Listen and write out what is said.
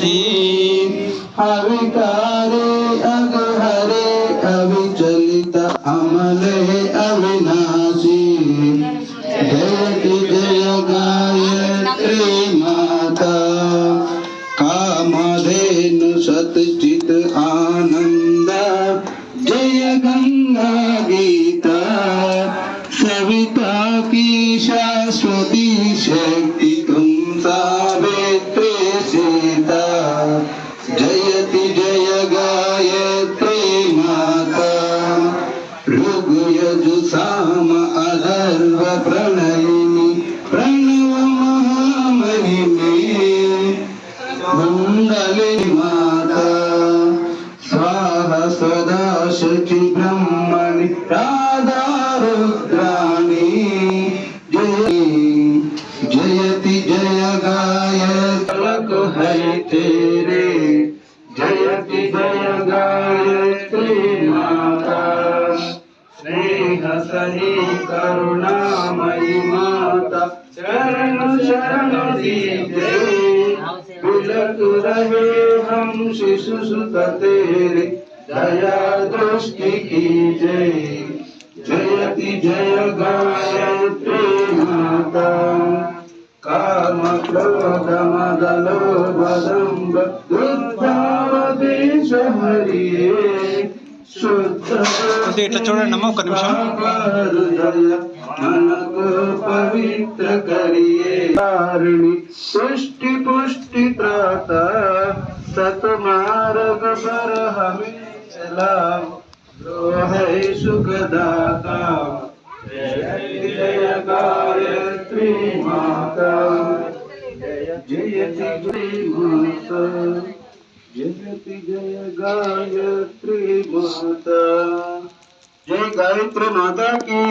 अविनाशी अविकारी अगहरे अविचलित अमले अविनाशी जयति जय गायत्री माता कामधेनु सतचित आनंद जय गंगा गीता सविता की शाश्वती शक्ति तुम सावित्री सीता जयति जय गायत्री माता ऋग्यजु साम अथर्व प्रणयिनी प्रणव महामहिमे मंगली माता स्वाहा सदा शुचि ब्रह्मणि राधा रुद्राणी जयति जय गायत्री है तेरे जयति जय गायत्री माता स्नेह सही करुणामयी माता चरण शरण दीजे बिलक रहे हम शिशु सुत तेरे दया दृष्टि कीजे जयति जय गायत्री माता काम क्रोध मद लोभ दंभ दुर्भावदेश हरिये शुद्ध ఇట్లా చూడండి అమ్మ, ఒక్క నిమిషం. मन को पवित्र करिए तारिणी पुष्टि पुष्टि त्राता सतमार्ग पर हमें चलाओ है सुखदाता जय गायत्री माता जयति जय माता जयति जय गायत्री माता जय गायत्री माता की